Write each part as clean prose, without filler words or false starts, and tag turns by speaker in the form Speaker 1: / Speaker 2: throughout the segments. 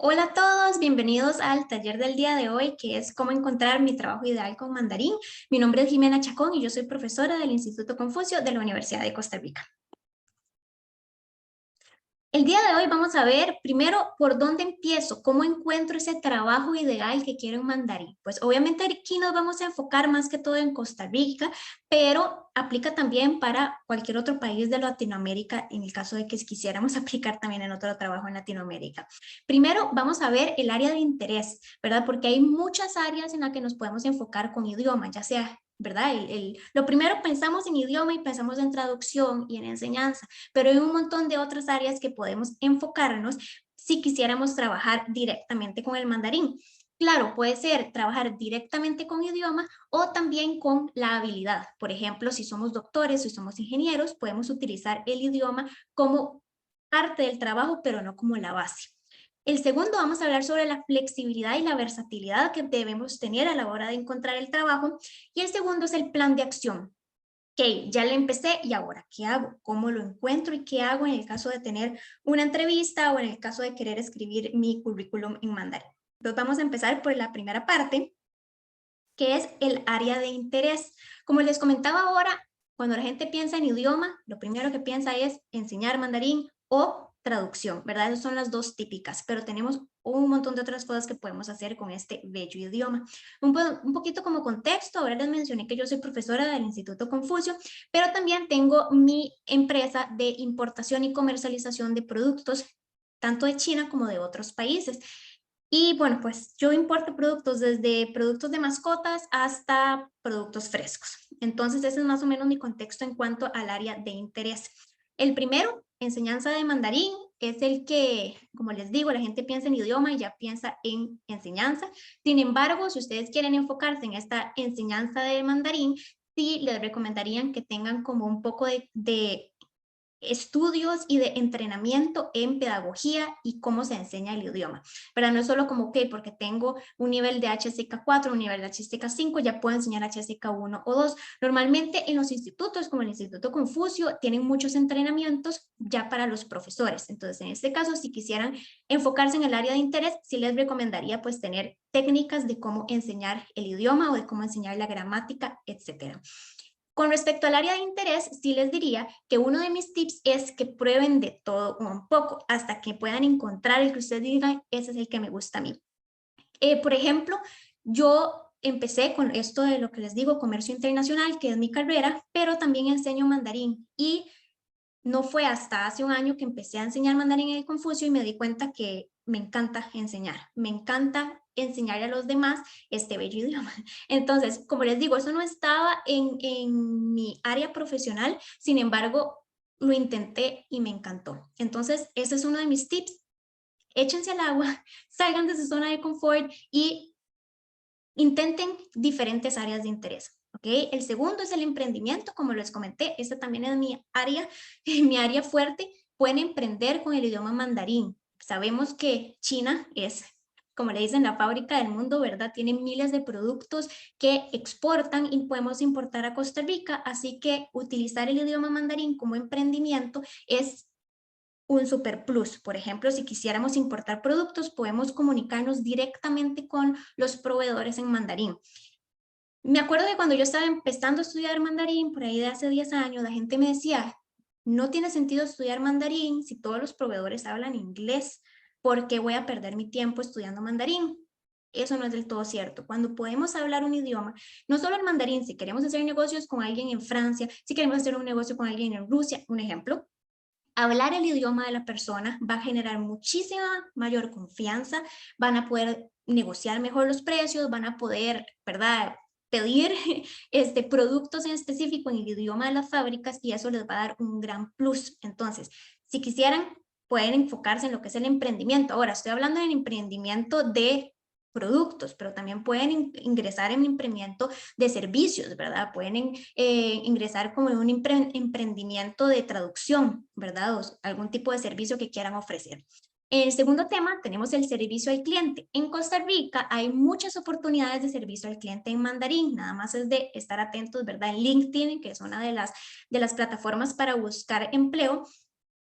Speaker 1: Hola a todos, bienvenidos al taller del día de hoy, que es cómo encontrar mi trabajo ideal con mandarín. Mi nombre es Jimena Chacón y yo soy profesora del Instituto Confucio de la Universidad de Costa Rica. El día de hoy vamos a ver primero por dónde empiezo, cómo encuentro ese trabajo ideal que quiero en mandarín. Pues obviamente aquí nos vamos a enfocar más que todo en Costa Rica, pero aplica también para cualquier otro país de Latinoamérica en el caso de que quisiéramos aplicar también en otro trabajo en Latinoamérica. Primero vamos a ver el área de interés, ¿verdad? Porque hay muchas áreas en las que nos podemos enfocar con idioma, ya sea, ¿verdad? Lo primero pensamos en idioma y pensamos en traducción y en enseñanza, pero hay un montón de otras áreas que podemos enfocarnos si quisiéramos trabajar directamente con el mandarín. Claro, puede ser trabajar directamente con idioma o también con la habilidad. Por ejemplo, si somos doctores o si somos ingenieros, podemos utilizar el idioma como parte del trabajo, pero no como la base. El segundo, vamos a hablar sobre la flexibilidad y la versatilidad que debemos tener a la hora de encontrar el trabajo. Y el segundo es el plan de acción. Ok, ya le empecé y ahora, ¿qué hago? ¿Cómo lo encuentro y qué hago en el caso de tener una entrevista o en el caso de querer escribir mi currículum en mandarín? Entonces vamos a empezar por la primera parte, que es el área de interés. Como les comentaba ahora, cuando la gente piensa en idioma, lo primero que piensa es enseñar mandarín o traducción, ¿verdad? Esas son las dos típicas, pero tenemos un montón de otras cosas que podemos hacer con este bello idioma. Un poquito como contexto, ahora les mencioné que yo soy profesora del Instituto Confucio, pero también tengo mi empresa de importación y comercialización de productos, tanto de China como de otros países. Y bueno, pues yo importo productos desde productos de mascotas hasta productos frescos. Entonces, ese es más o menos mi contexto en cuanto al área de interés. El primero, enseñanza de mandarín, es el que, como les digo, la gente piensa en idioma y ya piensa en enseñanza. Sin embargo, si ustedes quieren enfocarse en esta enseñanza de mandarín, sí les recomendarían que tengan como un poco de estudios y de entrenamiento en pedagogía y cómo se enseña el idioma. Pero no es solo como, ok, porque tengo un nivel de HSK 4, un nivel de HSK 5, ya puedo enseñar HSK 1 o 2. Normalmente en los institutos, como el Instituto Confucio, tienen muchos entrenamientos ya para los profesores. Entonces, en este caso, si quisieran enfocarse en el área de interés, sí les recomendaría pues tener técnicas de cómo enseñar el idioma o de cómo enseñar la gramática, etcétera. Con respecto al área de interés, sí les diría que uno de mis tips es que prueben de todo un poco hasta que puedan encontrar el que ustedes digan, ese es el que me gusta a mí. Por ejemplo, yo empecé con esto de lo que les digo, comercio internacional, que es mi carrera, pero también enseño mandarín y no fue hasta hace un año que empecé a enseñar mandarín en el Confucio y me di cuenta que me encanta enseñar, me encanta enseñarle a los demás este bello idioma. Entonces, como les digo, eso no estaba en mi área profesional, sin embargo, lo intenté y me encantó. Entonces, ese es uno de mis tips. Échense al agua, salgan de su zona de confort y intenten diferentes áreas de interés. ¿Okay? El segundo es el emprendimiento, como les comenté, esta también es mi área, mi área fuerte. Pueden emprender con el idioma mandarín. Sabemos que China es, como le dicen, la fábrica del mundo, ¿verdad? Tiene miles de productos que exportan y podemos importar a Costa Rica, así que utilizar el idioma mandarín como emprendimiento es un super plus. Por ejemplo, si quisiéramos importar productos, podemos comunicarnos directamente con los proveedores en mandarín. Me acuerdo que cuando yo estaba empezando a estudiar mandarín, por ahí de hace 10 años, la gente me decía, no tiene sentido estudiar mandarín si todos los proveedores hablan inglés, ¿por qué voy a perder mi tiempo estudiando mandarín? Eso no es del todo cierto. Cuando podemos hablar un idioma, no solo el mandarín, si queremos hacer negocios con alguien en Francia, si queremos hacer un negocio con alguien en Rusia, un ejemplo, hablar el idioma de la persona va a generar muchísima mayor confianza, van a poder negociar mejor los precios, van a poder, ¿verdad? Pedir productos en específico en el idioma de las fábricas y eso les va a dar un gran plus. Entonces, si quisieran, pueden enfocarse en lo que es el emprendimiento. Ahora, estoy hablando del emprendimiento de productos, pero también pueden ingresar en emprendimiento de servicios, ¿verdad? Pueden ingresar como en un emprendimiento de traducción, ¿verdad? O algún tipo de servicio que quieran ofrecer. En el segundo tema tenemos el servicio al cliente. En Costa Rica hay muchas oportunidades de servicio al cliente en mandarín, nada más es de estar atentos, ¿verdad? En LinkedIn, que es una de las plataformas para buscar empleo,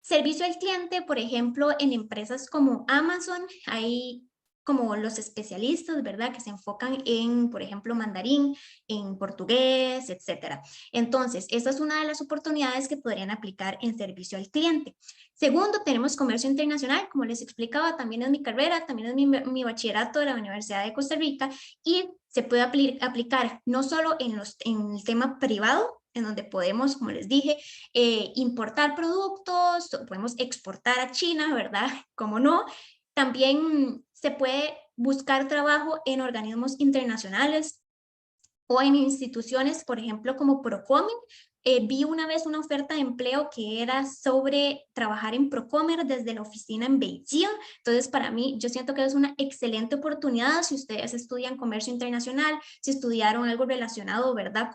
Speaker 1: Servicio al cliente, por ejemplo, en empresas como Amazon, hay como los especialistas, ¿verdad? Que se enfocan en, por ejemplo, mandarín, en portugués, etcétera. Entonces, esta es una de las oportunidades que podrían aplicar en servicio al cliente. Segundo, tenemos comercio internacional, como les explicaba, también es mi carrera, también es mi bachillerato de la Universidad de Costa Rica y se puede aplicar no solo en el tema privado, en donde podemos, como les dije, importar productos, podemos exportar a China, ¿verdad? Como no, también se puede buscar trabajo en organismos internacionales o en instituciones, por ejemplo, como Procomer. Vi una vez una oferta de empleo que era sobre trabajar en Procomer desde la oficina en Beijing. Entonces, para mí, yo siento que es una excelente oportunidad si ustedes estudian comercio internacional, si estudiaron algo relacionado, ¿verdad?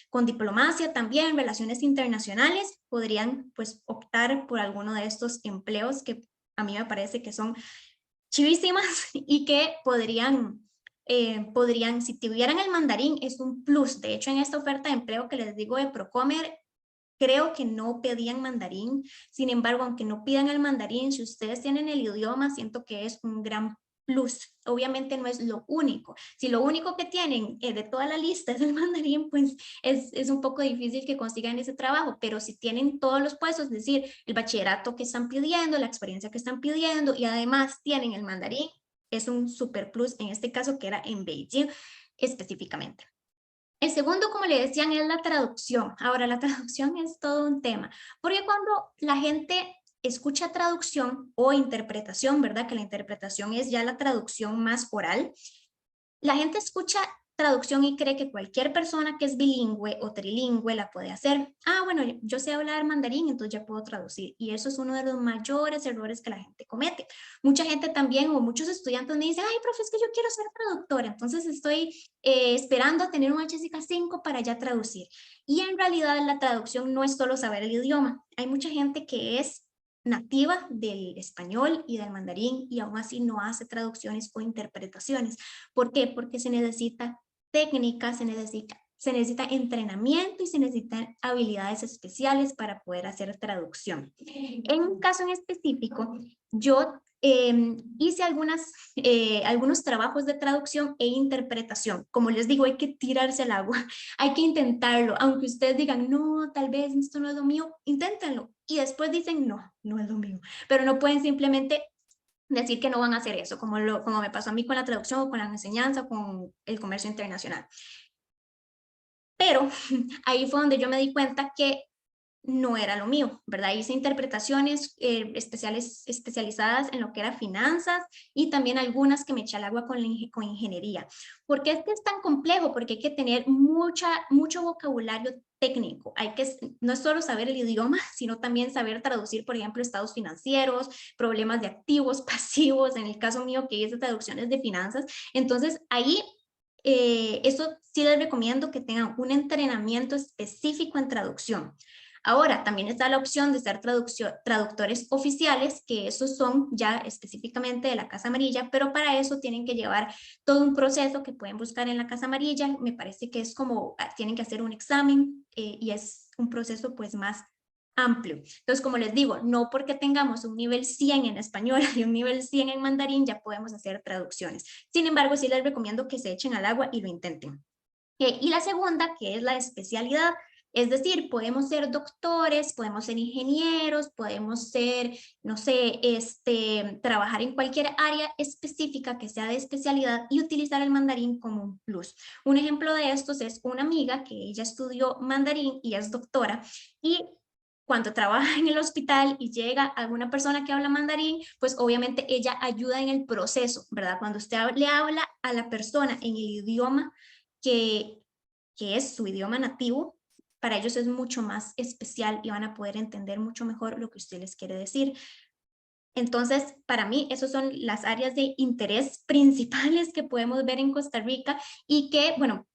Speaker 1: Con diplomacia también, relaciones internacionales, podrían pues optar por alguno de estos empleos que a mí me parece que son chivísimas y que podrían, si tuvieran el mandarín, es un plus. De hecho, en esta oferta de empleo que les digo de Procomer, creo que no pedían mandarín. Sin embargo, aunque no pidan el mandarín, si ustedes tienen el idioma, siento que es un gran plus. Obviamente no es lo único. Si lo único que tienen de toda la lista es el mandarín, pues es un poco difícil que consigan ese trabajo, pero si tienen todos los puestos, es decir, el bachillerato que están pidiendo, la experiencia que están pidiendo y además tienen el mandarín, es un super plus en este caso que era en Beijing específicamente. El segundo, como le decían, es la traducción. Ahora, la traducción es todo un tema, porque cuando la gente escucha traducción o interpretación, ¿verdad? Que la interpretación es ya la traducción más oral, la gente escucha traducción y cree que cualquier persona que es bilingüe o trilingüe la puede hacer. Ah, bueno, yo sé hablar mandarín, entonces ya puedo traducir. Y eso es uno de los mayores errores que la gente comete. Mucha gente también o muchos estudiantes me dicen, ay, profe, es que yo quiero ser traductora, entonces estoy esperando a tener un HSK 5 para ya traducir. Y en realidad la traducción no es solo saber el idioma. Hay mucha gente que es nativa del español y del mandarín y aún así no hace traducciones o interpretaciones. ¿Por qué? Porque se necesita técnica, se necesita entrenamiento y se necesitan habilidades especiales para poder hacer traducción. En un caso en específico, yo hice algunos trabajos de traducción e interpretación. Como les digo, hay que tirarse al agua, hay que intentarlo. Aunque ustedes digan, no, tal vez esto no es lo mío, inténtenlo. Y después dicen, no, no es lo mío. Pero no pueden simplemente decir que no van a hacer eso, como me pasó a mí con la traducción o con la enseñanza, con el comercio internacional. Pero ahí fue donde yo me di cuenta que no era lo mío, ¿verdad? Hice interpretaciones especializadas en lo que era finanzas y también algunas que me eché al agua con ingeniería. ¿Por qué es que es tan complejo? Porque hay que tener mucho vocabulario técnico. No es solo saber el idioma, sino también saber traducir, por ejemplo, estados financieros, problemas de activos, pasivos, en el caso mío que hice traducciones de finanzas. Entonces, ahí eso sí les recomiendo que tengan un entrenamiento específico en traducción. Ahora, también está la opción de ser traductores oficiales, que esos son ya específicamente de la Casa Amarilla, pero para eso tienen que llevar todo un proceso que pueden buscar en la Casa Amarilla. Me parece que es como, tienen que hacer un examen y es un proceso pues más amplio. Entonces, como les digo, no porque tengamos un nivel 100 en español y un nivel 100 en mandarín ya podemos hacer traducciones. Sin embargo, sí les recomiendo que se echen al agua y lo intenten. Y la segunda, que es la especialidad, es decir, podemos ser doctores, podemos ser ingenieros, podemos ser, no sé, trabajar en cualquier área específica que sea de especialidad y utilizar el mandarín como un plus. Un ejemplo de estos es una amiga que ella estudió mandarín y es doctora y cuando trabaja en el hospital y llega alguna persona que habla mandarín, pues obviamente ella ayuda en el proceso, ¿verdad? Cuando usted le habla a la persona en el idioma que, que es su idioma nativo, para ellos es mucho más especial y van a poder entender mucho mejor lo que usted les quiere decir. Entonces, para mí, esas son las áreas de interés principales que podemos ver en Costa Rica y que, bueno,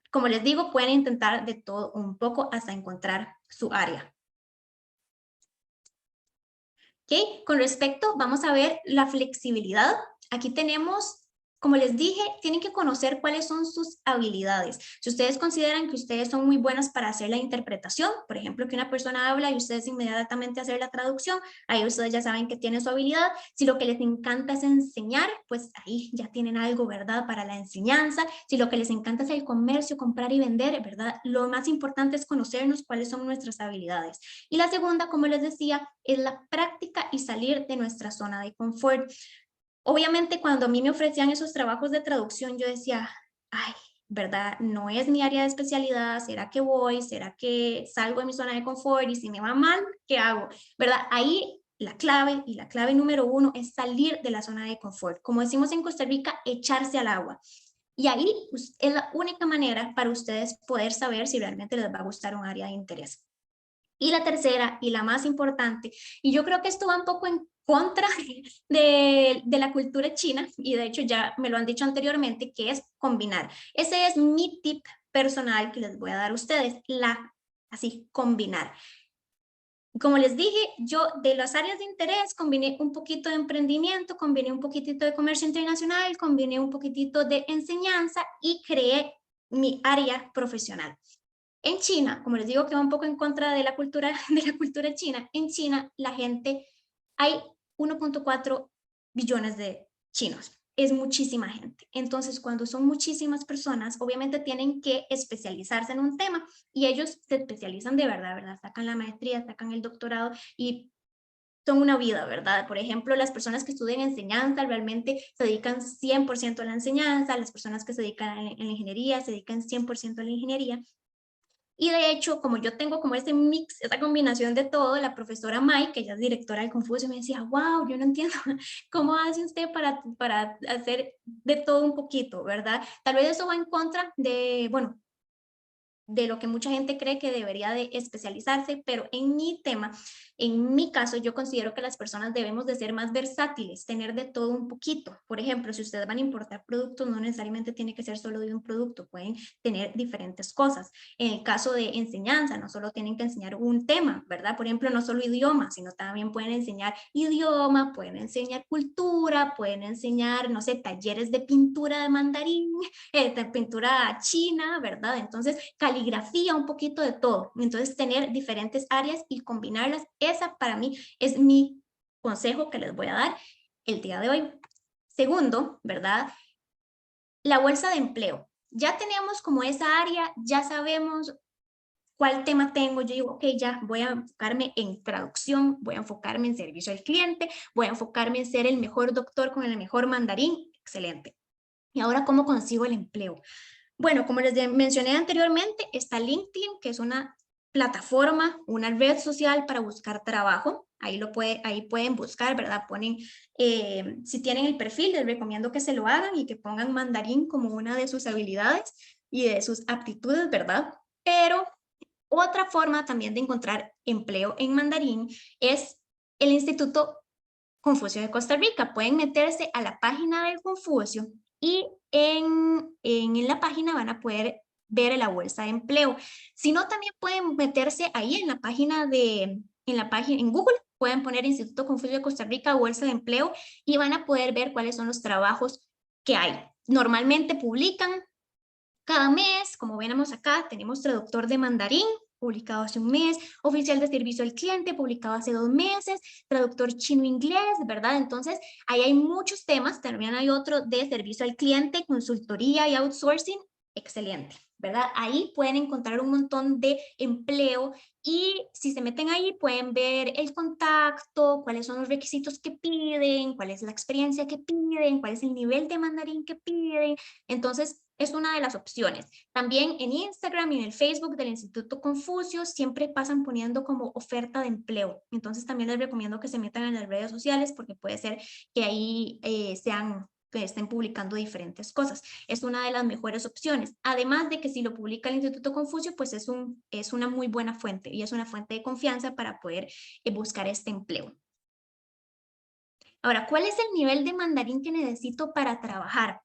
Speaker 1: como les digo, pueden intentar de todo un poco hasta encontrar su área. ¿Ok? Con respecto, vamos a ver la flexibilidad. Aquí tenemos como les dije, tienen que conocer cuáles son sus habilidades. Si ustedes consideran que ustedes son muy buenas para hacer la interpretación, por ejemplo, que una persona habla y ustedes inmediatamente hacer la traducción, ahí ustedes ya saben que tienen su habilidad. Si lo que les encanta es enseñar, pues ahí ya tienen algo, ¿verdad? Para la enseñanza. Si lo que les encanta es el comercio, comprar y vender, ¿verdad? Lo más importante es conocernos cuáles son nuestras habilidades. Y la segunda, como les decía, es la práctica y salir de nuestra zona de confort. Obviamente, cuando a mí me ofrecían esos trabajos de traducción, yo decía, ay, ¿verdad? No es mi área de especialidad, ¿será que voy? ¿Será que salgo de mi zona de confort? Y si me va mal, ¿qué hago? ¿Verdad? Ahí la clave y la clave número uno es salir de la zona de confort. Como decimos en Costa Rica, echarse al agua. Y ahí pues, es la única manera para ustedes poder saber si realmente les va a gustar un área de interés. Y la tercera y la más importante, y yo creo que esto va un poco en contra de la cultura china, y de hecho ya me lo han dicho anteriormente, que es combinar. Ese es mi tip personal que les voy a dar a ustedes, así, combinar. Como les dije, yo de las áreas de interés combiné un poquito de emprendimiento, combiné un poquitito de comercio internacional, combiné un poquitito de enseñanza y creé mi área profesional. En China, como les digo que va un poco en contra de la cultura, de la cultura china, en China la gente, hay 1.4 billones de chinos, es muchísima gente. Entonces, cuando son muchísimas personas, obviamente tienen que especializarse en un tema y ellos se especializan de verdad, ¿verdad? Sacan la maestría, sacan el doctorado y son una vida, ¿verdad? Por ejemplo, las personas que estudian enseñanza realmente se dedican 100% a la enseñanza, las personas que se dedican a la ingeniería se dedican 100% a la ingeniería. Y de hecho, como yo tengo como ese mix, esa combinación de todo, la profesora Mai, que ella es directora del Confucio, me decía, wow, yo no entiendo cómo hace usted para hacer de todo un poquito, ¿verdad? Tal vez eso va en contra de, bueno, de lo que mucha gente cree que debería de especializarse, pero en mi tema, en mi caso, yo considero que las personas debemos de ser más versátiles, tener de todo un poquito. Por ejemplo, si ustedes van a importar productos, no necesariamente tiene que ser solo de un producto, pueden tener diferentes cosas. En el caso de enseñanza, no solo tienen que enseñar un tema, ¿verdad? Por ejemplo, no solo idioma, sino también pueden enseñar idioma, pueden enseñar cultura, pueden enseñar, no sé, talleres de pintura de mandarín, de pintura china, ¿verdad? Entonces, caligrafía, un poquito de todo. Entonces, tener diferentes áreas y combinarlas, esa para mí es mi consejo que les voy a dar el día de hoy. Segundo, ¿verdad? La bolsa de empleo. Ya tenemos como esa área, ya sabemos cuál tema tengo. Yo digo, ok, ya voy a enfocarme en traducción, voy a enfocarme en servicio al cliente, voy a enfocarme en ser el mejor doctor con el mejor mandarín. Excelente. Y ahora, ¿cómo consigo el empleo? Bueno, como les mencioné anteriormente, está LinkedIn, que es una plataforma, una red social para buscar trabajo. Ahí pueden buscar, ¿verdad? Ponen, si tienen el perfil, les recomiendo que se lo hagan y que pongan mandarín como una de sus habilidades y de sus aptitudes, ¿verdad? Pero otra forma también de encontrar empleo en mandarín es el Instituto Confucio de Costa Rica. Pueden meterse a la página del Confucio y en la página van a poder ver la bolsa de empleo. Si no, también pueden meterse ahí en Google, pueden poner Instituto Confucio de Costa Rica, bolsa de empleo, y van a poder ver cuáles son los trabajos que hay. Normalmente publican cada mes, como vemos acá, tenemos traductor de mandarín, publicado hace un mes, oficial de servicio al cliente, publicado hace 2 meses, traductor chino-inglés, ¿verdad? Entonces, ahí hay muchos temas, también hay otro de servicio al cliente, consultoría y outsourcing, excelente, ¿verdad? Ahí pueden encontrar un montón de empleo y si se meten ahí pueden ver el contacto, cuáles son los requisitos que piden, cuál es la experiencia que piden, cuál es el nivel de mandarín que piden. Entonces, es una de las opciones. También en Instagram y en el Facebook del Instituto Confucio siempre pasan poniendo como oferta de empleo. Entonces también les recomiendo que se metan en las redes sociales porque puede ser que ahí que estén publicando diferentes cosas. Es una de las mejores opciones. Además de que si lo publica el Instituto Confucio, pues es una muy buena fuente y es una fuente de confianza para poder buscar este empleo. Ahora, ¿cuál es el nivel de mandarín que necesito para trabajar?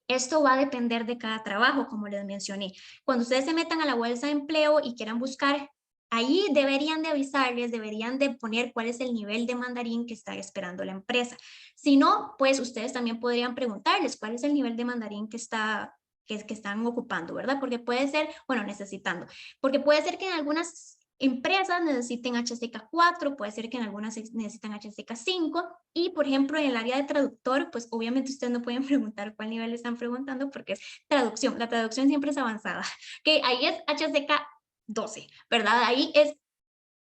Speaker 1: Esto va a depender de cada trabajo, como les mencioné. Cuando ustedes se metan a la bolsa de empleo y quieran buscar ahí deberían de avisarles, deberían de poner cuál es el nivel de mandarín que está esperando la empresa. Si no, pues ustedes también podrían preguntarles cuál es el nivel de mandarín que están ocupando, ¿verdad? Porque puede ser, bueno, necesitando, porque puede ser que en algunas empresas necesiten HSK4, puede ser que en algunas necesitan HSK5 y, por ejemplo, en el área de traductor, pues obviamente ustedes no pueden preguntar cuál nivel están preguntando porque es traducción. La traducción siempre es avanzada, que ahí es HSK12, ¿verdad? Ahí es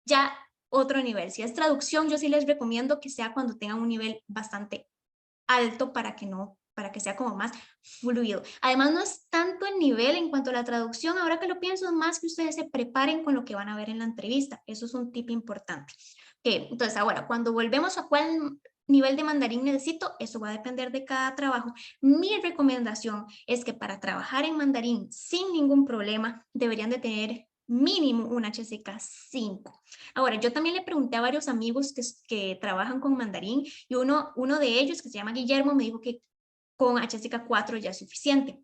Speaker 1: ya otro nivel. Si es traducción, yo sí les recomiendo que sea cuando tengan un nivel bastante alto para que sea como más fluido. Además, no es tanto el nivel en cuanto a la traducción, ahora que lo pienso, es más que ustedes se preparen con lo que van a ver en la entrevista. Eso es un tip importante. Okay, entonces, ahora, cuando volvemos a cuál nivel de mandarín necesito, eso va a depender de cada trabajo. Mi recomendación es que para trabajar en mandarín sin ningún problema, deberían de tener mínimo un HSK5. Ahora, yo también le pregunté a varios amigos que trabajan con mandarín y uno de ellos, que se llama Guillermo, me dijo que con HSK4 ya es suficiente.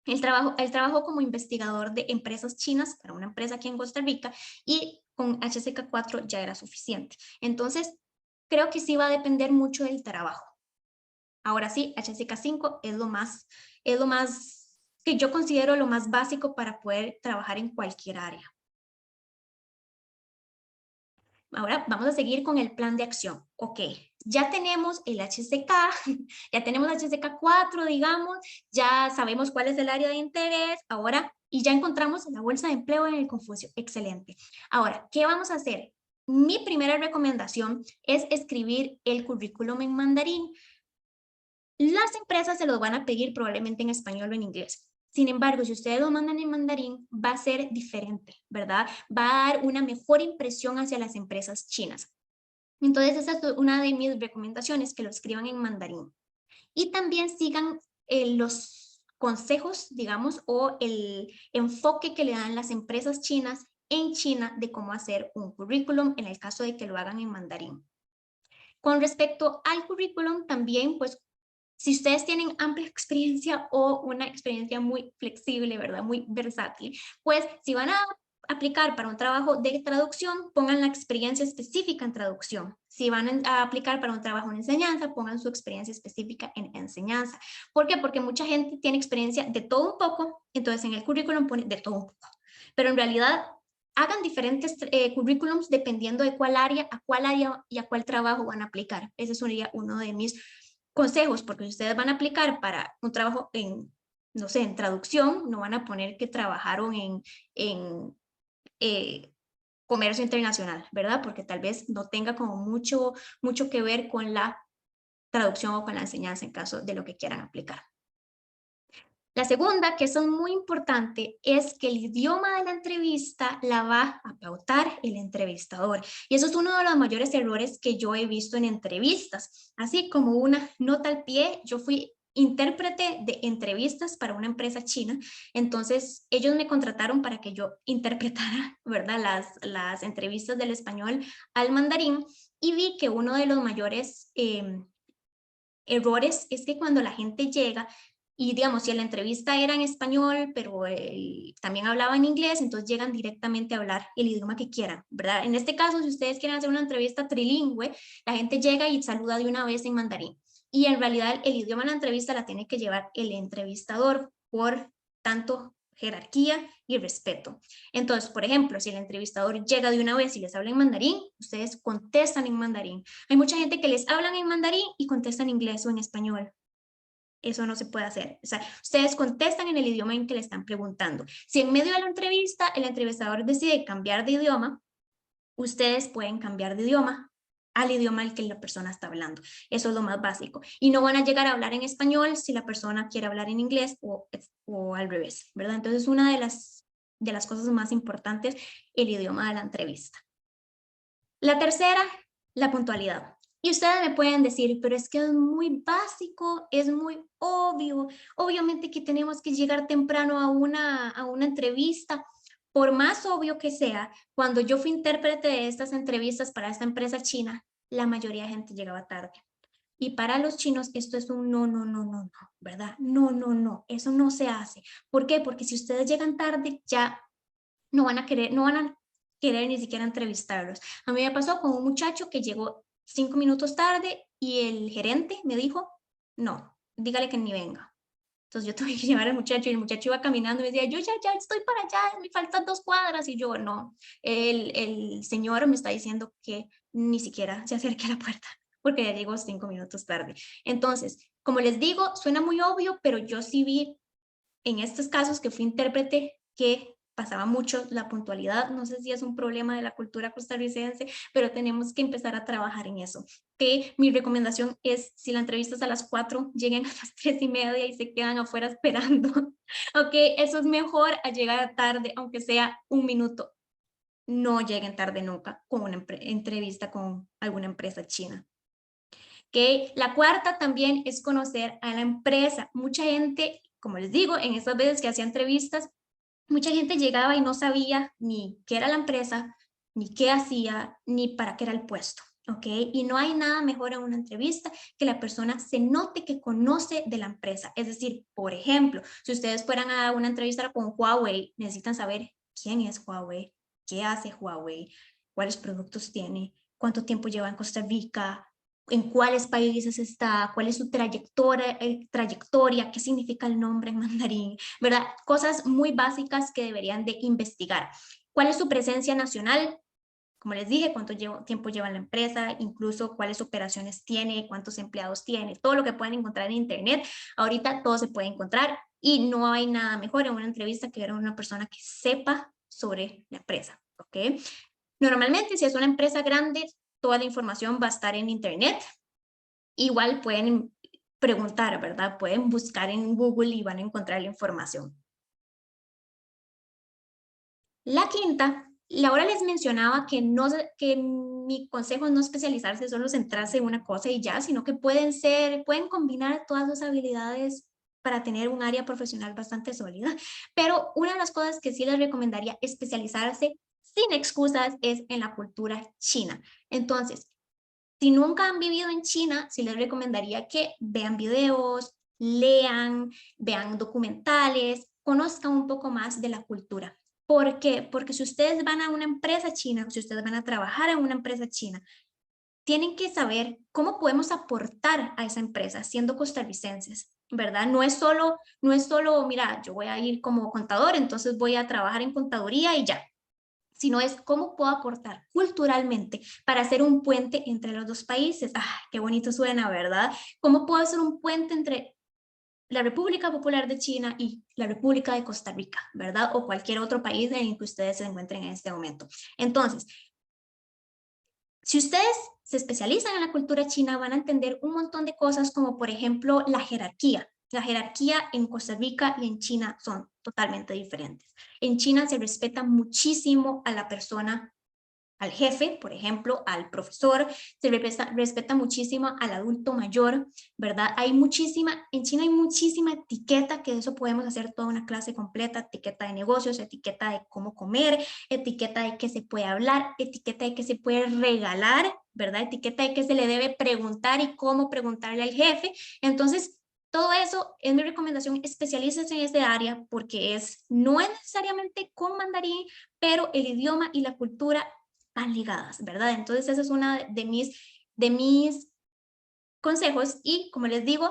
Speaker 1: Él trabajó como investigador de empresas chinas para una empresa aquí en Costa Rica y con HSK4 ya era suficiente. Entonces, creo que sí va a depender mucho del trabajo. Ahora sí, HSK5 es lo más que yo considero lo más básico para poder trabajar en cualquier área. Ahora vamos a seguir con el plan de acción. Ok, ya tenemos el HCK, ya tenemos HCK4, digamos, ya sabemos cuál es el área de interés, ahora, y ya encontramos la bolsa de empleo en el Confucio. Excelente. Ahora, ¿qué vamos a hacer? Mi primera recomendación es escribir el currículum en mandarín. Las empresas se los van a pedir probablemente en español o en inglés. Sin embargo, si ustedes lo mandan en mandarín, va a ser diferente, ¿verdad? Va a dar una mejor impresión hacia las empresas chinas. Entonces, esa es una de mis recomendaciones, que lo escriban en mandarín. Y también sigan los consejos, digamos, o el enfoque que le dan las empresas chinas en China de cómo hacer un currículum en el caso de que lo hagan en mandarín. Con respecto al currículum, también, pues, si ustedes tienen amplia experiencia o una experiencia muy flexible, ¿verdad? Muy versátil, pues si van a aplicar para un trabajo de traducción, pongan la experiencia específica en traducción. Si van a aplicar para un trabajo en enseñanza, pongan su experiencia específica en enseñanza. ¿Por qué? Porque mucha gente tiene experiencia de todo un poco, entonces en el currículum pone de todo un poco. Pero en realidad, hagan diferentes currículums dependiendo de cuál área y a cuál trabajo van a aplicar. Ese sería uno de mis consejos, porque si ustedes van a aplicar para un trabajo en, no sé, en traducción, no van a poner que trabajaron en comercio internacional, ¿verdad? Porque tal vez no tenga como mucho que ver con la traducción o con la enseñanza en caso de lo que quieran aplicar. La segunda, que eso es muy importante, es que el idioma de la entrevista la va a pautar el entrevistador. Y eso es uno de los mayores errores que yo he visto en entrevistas. Así como una nota al pie, yo fui intérprete de entrevistas para una empresa china. Entonces, ellos me contrataron para que yo interpretara, ¿verdad? Las entrevistas del español al mandarín y vi que uno de los mayores errores es que cuando la gente llega y digamos, si la entrevista era en español, pero también hablaba en inglés, entonces llegan directamente a hablar el idioma que quieran, ¿verdad? En este caso, si ustedes quieren hacer una entrevista trilingüe, la gente llega y saluda de una vez en mandarín. Y en realidad el idioma de la entrevista la tiene que llevar el entrevistador por tanto jerarquía y respeto. Entonces, por ejemplo, si el entrevistador llega de una vez y les habla en mandarín, ustedes contestan en mandarín. Hay mucha gente que les hablan en mandarín y contestan en inglés o en español. Eso no se puede hacer. O sea, ustedes contestan en el idioma en que le están preguntando. Si en medio de la entrevista el entrevistador decide cambiar de idioma, ustedes pueden cambiar de idioma al idioma al que la persona está hablando. Eso es lo más básico. Y no van a llegar a hablar en español si la persona quiere hablar en inglés o al revés, ¿verdad? Entonces, una de las cosas más importantes, el idioma de la entrevista. La tercera, la puntualidad. Y ustedes me pueden decir, pero es que es muy básico, es muy obvio. Obviamente que tenemos que llegar temprano a una entrevista. Por más obvio que sea, cuando yo fui intérprete de estas entrevistas para esta empresa china, la mayoría de gente llegaba tarde. Y para los chinos esto es un no, no, no, no, no, ¿verdad? No, no, no, eso no se hace. ¿Por qué? Porque si ustedes llegan tarde, ya no van a querer ni siquiera entrevistarlos. A mí me pasó con un muchacho que llegó 5 minutos tarde y el gerente me dijo, no, dígale que ni venga. Entonces yo tuve que llevar al muchacho y el muchacho iba caminando y me decía, yo ya estoy para allá, me faltan 2 cuadras. Y yo, no, el señor me está diciendo que ni siquiera se acerque a la puerta porque ya llegó 5 minutos tarde. Entonces, como les digo, suena muy obvio, pero yo sí vi en estos casos que fui intérprete que pasaba mucho la puntualidad. No sé si es un problema de la cultura costarricense, pero tenemos que empezar a trabajar en eso. Que mi recomendación es, si la entrevista es a las 4, lleguen a las 3:30 y se quedan afuera esperando. Ok, eso es mejor a llegar tarde, aunque sea 1 minuto. No lleguen tarde nunca con una entrevista con alguna empresa china. Okay. La cuarta también es conocer a la empresa. Mucha gente, como les digo, en estas veces que hacía entrevistas, mucha gente llegaba y no sabía ni qué era la empresa, ni qué hacía, ni para qué era el puesto. ¿Ok? Y no hay nada mejor en una entrevista que la persona se note que conoce de la empresa. Es decir, por ejemplo, si ustedes fueran a una entrevista con Huawei, necesitan saber quién es Huawei, qué hace Huawei, cuáles productos tiene, cuánto tiempo lleva en Costa Rica, en cuáles países está, cuál es su trayectoria, qué significa el nombre en mandarín, ¿verdad? Cosas muy básicas que deberían de investigar. ¿Cuál es su presencia nacional? Como les dije, cuánto tiempo lleva la empresa, incluso cuáles operaciones tiene, cuántos empleados tiene, todo lo que pueden encontrar en internet. Ahorita todo se puede encontrar y no hay nada mejor en una entrevista que ver a una persona que sepa sobre la empresa, ¿ok? Normalmente, si es una empresa grande, toda la información va a estar en internet. Igual pueden preguntar, ¿verdad? Pueden buscar en Google y van a encontrar la información. La quinta, Laura les mencionaba que mi consejo es no especializarse, solo centrarse en una cosa y ya, sino que pueden combinar todas sus habilidades para tener un área profesional bastante sólida. Pero una de las cosas que sí les recomendaría especializarse sin excusas es en la cultura china. Entonces, si nunca han vivido en China, sí les recomendaría que vean videos, lean, vean documentales, conozcan un poco más de la cultura. ¿Por qué? Porque si ustedes van a una empresa china, si ustedes van a trabajar en una empresa china, tienen que saber cómo podemos aportar a esa empresa siendo costarricenses, ¿verdad? No es solo, mira, yo voy a ir como contador, entonces voy a trabajar en contaduría y ya, sino es cómo puedo aportar culturalmente para hacer un puente entre los dos países. ¡Ah, qué bonito suena, ¿verdad? ¿Cómo puedo hacer un puente entre la República Popular de China y la República de Costa Rica, ¿verdad? O cualquier otro país en el que ustedes se encuentren en este momento. Entonces, si ustedes se especializan en la cultura china, van a entender un montón de cosas como, por ejemplo, la jerarquía. La jerarquía en Costa Rica y en China son totalmente diferentes. En China se respeta muchísimo a la persona, al jefe, por ejemplo, al profesor, se respeta muchísimo al adulto mayor, ¿verdad? En China hay muchísima etiqueta, que de eso podemos hacer toda una clase completa, etiqueta de negocios, etiqueta de cómo comer, etiqueta de qué se puede hablar, etiqueta de qué se puede regalar, ¿verdad? Etiqueta de qué se le debe preguntar y cómo preguntarle al jefe. Entonces, todo eso es mi recomendación, especialícense en ese área porque no es necesariamente con mandarín, pero el idioma y la cultura van ligadas, ¿verdad? Entonces esa es una de mis consejos y como les digo,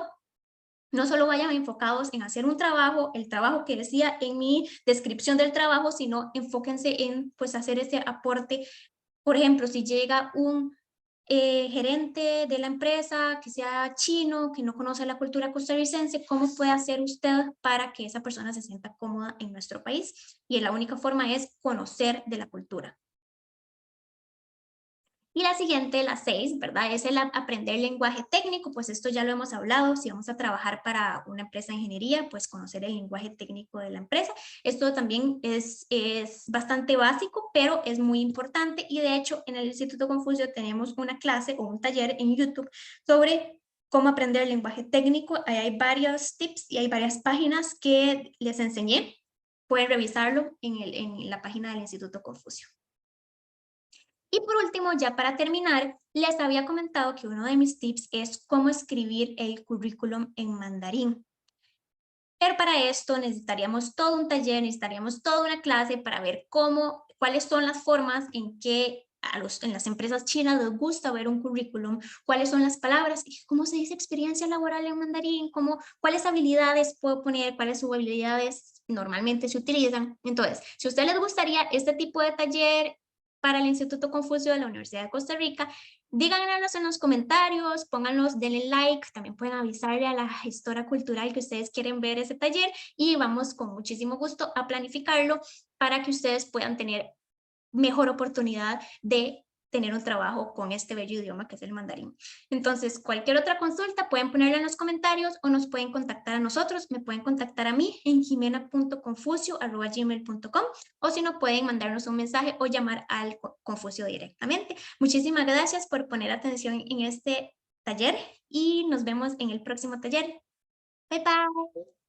Speaker 1: no solo vayan enfocados en hacer un trabajo, el trabajo que decía en mi descripción del trabajo, sino enfóquense en pues hacer ese aporte. Por ejemplo, si llega un gerente de la empresa que sea chino, que no conoce la cultura costarricense, ¿cómo puede hacer usted para que esa persona se sienta cómoda en nuestro país? Y la única forma es conocer de la cultura. Y la siguiente, la 6, ¿verdad? Es el aprender lenguaje técnico, pues esto ya lo hemos hablado, si vamos a trabajar para una empresa de ingeniería, pues conocer el lenguaje técnico de la empresa. Esto también es bastante básico, pero es muy importante y de hecho en el Instituto Confucio tenemos una clase o un taller en YouTube sobre cómo aprender el lenguaje técnico. Ahí hay varios tips y hay varias páginas que les enseñé. Pueden revisarlo en la página del Instituto Confucio. Y por último, ya para terminar, les había comentado que uno de mis tips es cómo escribir el currículum en mandarín. Pero para esto necesitaríamos todo un taller, necesitaríamos toda una clase para ver cómo cuáles son las formas en que en las empresas chinas les gusta ver un currículum, cuáles son las palabras, cómo se dice experiencia laboral en mandarín, cuáles habilidades puedo poner, cuáles habilidades normalmente se utilizan. Entonces, si a ustedes les gustaría este tipo de taller para el Instituto Confucio de la Universidad de Costa Rica, díganos en los comentarios, pónganlos, denle like, también pueden avisarle a la gestora cultural que ustedes quieren ver ese taller y vamos con muchísimo gusto a planificarlo para que ustedes puedan tener mejor oportunidad de tener un trabajo con este bello idioma que es el mandarín. Entonces, cualquier otra consulta pueden ponerla en los comentarios o nos pueden contactar a nosotros. Me pueden contactar a mí en jimena.confucio@gmail.com o si no pueden mandarnos un mensaje o llamar al Confucio directamente. Muchísimas gracias por poner atención en este taller y nos vemos en el próximo taller. Bye bye.